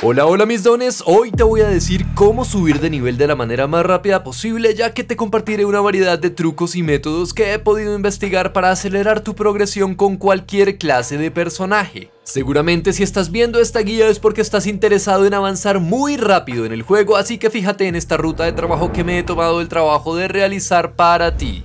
Hola mis dones, hoy te voy a decir cómo subir de nivel de la manera más rápida posible, ya que te compartiré una variedad de trucos y métodos que he podido investigar para acelerar tu progresión con cualquier clase de personaje. Seguramente si estás viendo esta guía es porque estás interesado en avanzar muy rápido en el juego, así que fíjate en esta ruta de trabajo que me he tomado el trabajo de realizar para ti.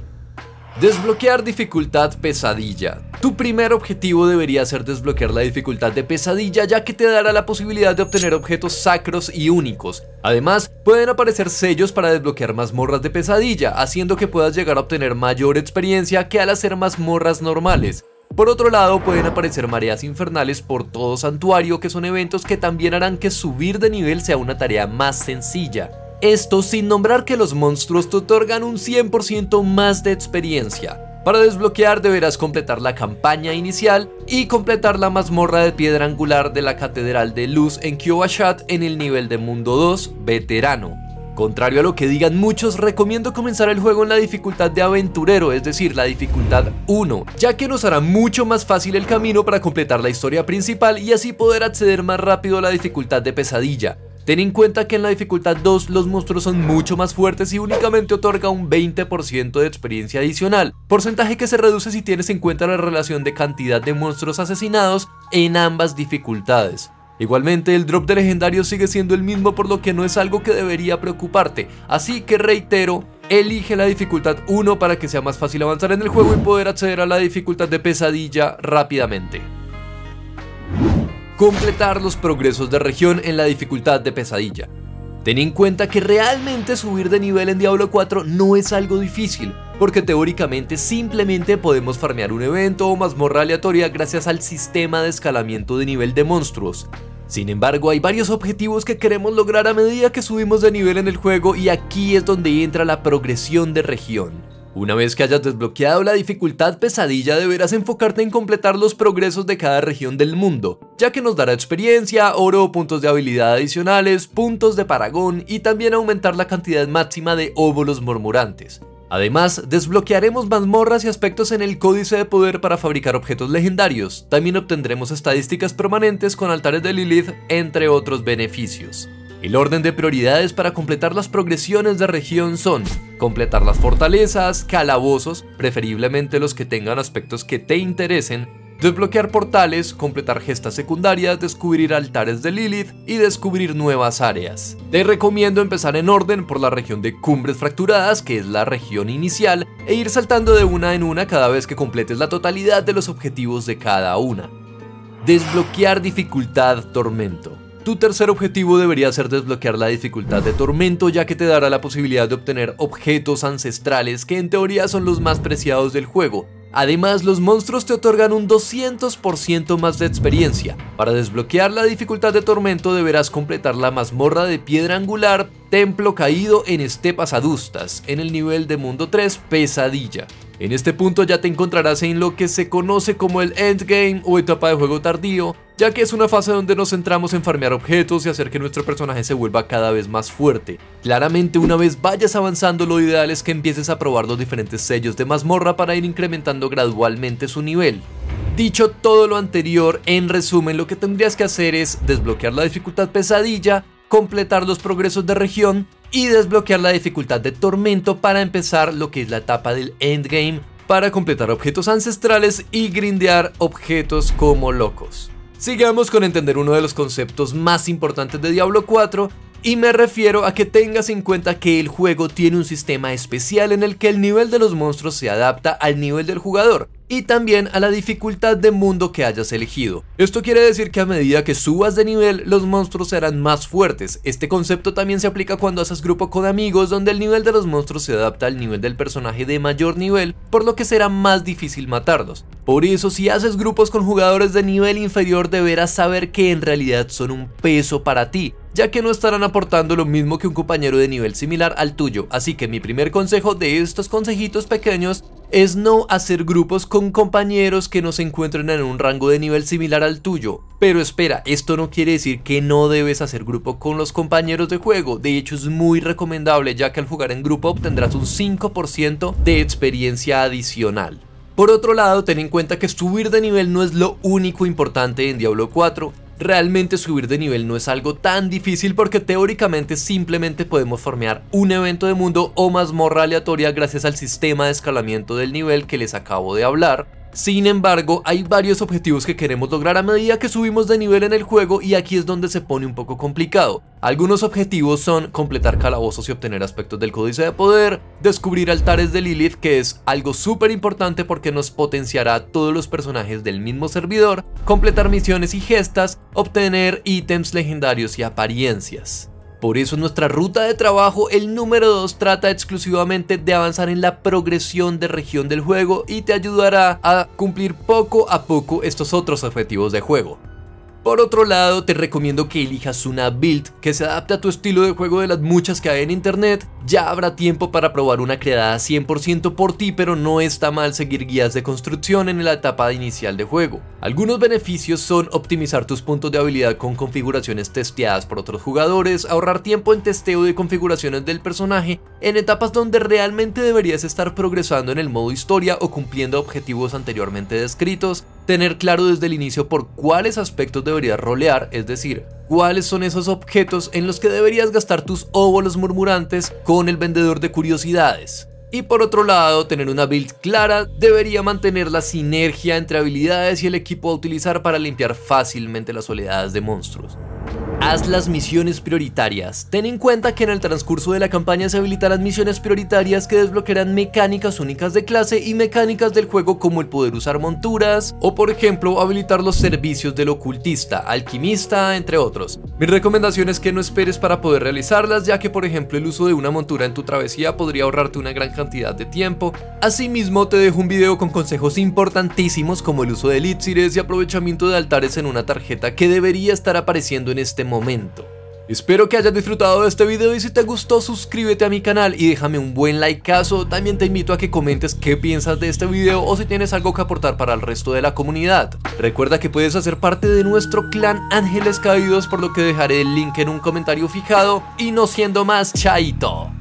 Desbloquear dificultad pesadilla. Tu primer objetivo debería ser desbloquear la dificultad de pesadilla, ya que te dará la posibilidad de obtener objetos sacros y únicos. Además, pueden aparecer sellos para desbloquear mazmorras de pesadilla, haciendo que puedas llegar a obtener mayor experiencia que al hacer mazmorras normales. Por otro lado, pueden aparecer mareas infernales por todo santuario, que son eventos que también harán que subir de nivel sea una tarea más sencilla. Esto sin nombrar que los monstruos te otorgan un 100% más de experiencia. Para desbloquear deberás completar la campaña inicial y completar la mazmorra de piedra angular de la Catedral de Luz en Kyovashat en el nivel de Mundo 2 Veterano. Contrario a lo que digan muchos, recomiendo comenzar el juego en la dificultad de aventurero, es decir, la dificultad 1, ya que nos hará mucho más fácil el camino para completar la historia principal y así poder acceder más rápido a la dificultad de pesadilla. Ten en cuenta que en la dificultad 2 los monstruos son mucho más fuertes y únicamente otorga un 20% de experiencia adicional, porcentaje que se reduce si tienes en cuenta la relación de cantidad de monstruos asesinados en ambas dificultades. Igualmente el drop de legendarios sigue siendo el mismo, por lo que no es algo que debería preocuparte, así que reitero, elige la dificultad 1 para que sea más fácil avanzar en el juego y poder acceder a la dificultad de pesadilla rápidamente. Completar los progresos de región en la dificultad de pesadilla. Ten en cuenta que realmente subir de nivel en Diablo 4 no es algo difícil, porque teóricamente simplemente podemos farmear un evento o mazmorra aleatoria gracias al sistema de escalamiento de nivel de monstruos. Sin embargo, hay varios objetivos que queremos lograr a medida que subimos de nivel en el juego, y aquí es donde entra la progresión de región. Una vez que hayas desbloqueado la dificultad pesadilla, deberás enfocarte en completar los progresos de cada región del mundo, ya que nos dará experiencia, oro, puntos de habilidad adicionales, puntos de paragón y también aumentar la cantidad máxima de óvulos murmurantes. Además, desbloquearemos mazmorras y aspectos en el códice de poder para fabricar objetos legendarios. También obtendremos estadísticas permanentes con altares de Lilith, entre otros beneficios. El orden de prioridades para completar las progresiones de región son: completar las fortalezas, calabozos, preferiblemente los que tengan aspectos que te interesen, desbloquear portales, completar gestas secundarias, descubrir altares de Lilith y descubrir nuevas áreas. Te recomiendo empezar en orden por la región de Cumbres Fracturadas, que es la región inicial, e ir saltando de una en una cada vez que completes la totalidad de los objetivos de cada una. Desbloquear dificultad Tormento. Tu tercer objetivo debería ser desbloquear la dificultad de Tormento, ya que te dará la posibilidad de obtener objetos ancestrales que en teoría son los más preciados del juego. Además, los monstruos te otorgan un 200% más de experiencia. Para desbloquear la dificultad de Tormento deberás completar la mazmorra de piedra angular Templo Caído en Estepas Adustas, en el nivel de Mundo 3 Pesadilla. En este punto ya te encontrarás en lo que se conoce como el endgame o etapa de juego tardío, ya que es una fase donde nos centramos en farmear objetos y hacer que nuestro personaje se vuelva cada vez más fuerte. Claramente, una vez vayas avanzando, lo ideal es que empieces a probar los diferentes sellos de mazmorra para ir incrementando gradualmente su nivel. Dicho todo lo anterior, en resumen, lo que tendrías que hacer es desbloquear la dificultad pesadilla, completar los progresos de región y desbloquear la dificultad de Tormento para empezar lo que es la etapa del endgame, para completar objetos ancestrales y grindear objetos como locos. Sigamos con entender uno de los conceptos más importantes de Diablo 4, y me refiero a que tengas en cuenta que el juego tiene un sistema especial en el que el nivel de los monstruos se adapta al nivel del jugador y también a la dificultad de mundo que hayas elegido. Esto quiere decir que a medida que subas de nivel, los monstruos serán más fuertes. Este concepto también se aplica cuando haces grupo con amigos, donde el nivel de los monstruos se adapta al nivel del personaje de mayor nivel, por lo que será más difícil matarlos. Por eso, si haces grupos con jugadores de nivel inferior, deberás saber que en realidad son un peso para ti, ya que no estarán aportando lo mismo que un compañero de nivel similar al tuyo. Así que mi primer consejo de estos consejitos pequeños es no hacer grupos con compañeros que no se encuentren en un rango de nivel similar al tuyo. Pero espera, esto no quiere decir que no debes hacer grupo con los compañeros de juego. De hecho, es muy recomendable, ya que al jugar en grupo obtendrás un 5% de experiencia adicional. Por otro lado, ten en cuenta que subir de nivel no es lo único importante en Diablo 4, realmente subir de nivel no es algo tan difícil porque teóricamente simplemente podemos farmear un evento de mundo o mazmorra aleatoria gracias al sistema de escalamiento del nivel que les acabo de hablar. Sin embargo, hay varios objetivos que queremos lograr a medida que subimos de nivel en el juego y aquí es donde se pone un poco complicado. Algunos objetivos son completar calabozos y obtener aspectos del códice de poder, descubrir altares de Lilith, que es algo súper importante porque nos potenciará a todos los personajes del mismo servidor, completar misiones y gestas, obtener ítems legendarios y apariencias. Por eso en nuestra ruta de trabajo el número 2 trata exclusivamente de avanzar en la progresión de región del juego y te ayudará a cumplir poco a poco estos otros objetivos de juego. Por otro lado, te recomiendo que elijas una build que se adapte a tu estilo de juego de las muchas que hay en internet. Ya habrá tiempo para probar una creada 100% por ti, pero no está mal seguir guías de construcción en la etapa inicial de juego. Algunos beneficios son optimizar tus puntos de habilidad con configuraciones testeadas por otros jugadores, ahorrar tiempo en testeo de configuraciones del personaje en etapas donde realmente deberías estar progresando en el modo historia o cumpliendo objetivos anteriormente descritos, tener claro desde el inicio por cuáles aspectos deberías rolear, es decir, cuáles son esos objetos en los que deberías gastar tus óvulos murmurantes con el vendedor de curiosidades. Y por otro lado, tener una build clara debería mantener la sinergia entre habilidades y el equipo a utilizar para limpiar fácilmente las oleadas de monstruos. Haz las misiones prioritarias. Ten en cuenta que en el transcurso de la campaña se habilitarán misiones prioritarias que desbloquearán mecánicas únicas de clase y mecánicas del juego como el poder usar monturas o por ejemplo habilitar los servicios del ocultista, alquimista, entre otros. Mi recomendación es que no esperes para poder realizarlas, ya que por ejemplo el uso de una montura en tu travesía podría ahorrarte una gran cantidad de tiempo. Asimismo te dejo un video con consejos importantísimos como el uso de elixires y aprovechamiento de altares en una tarjeta que debería estar apareciendo en este momento. Espero que hayas disfrutado de este video y si te gustó suscríbete a mi canal y déjame un buen likeazo. También te invito a que comentes qué piensas de este video o si tienes algo que aportar para el resto de la comunidad. Recuerda que puedes hacer parte de nuestro clan Ángeles Caídos, por lo que dejaré el link en un comentario fijado y no siendo más, chaito.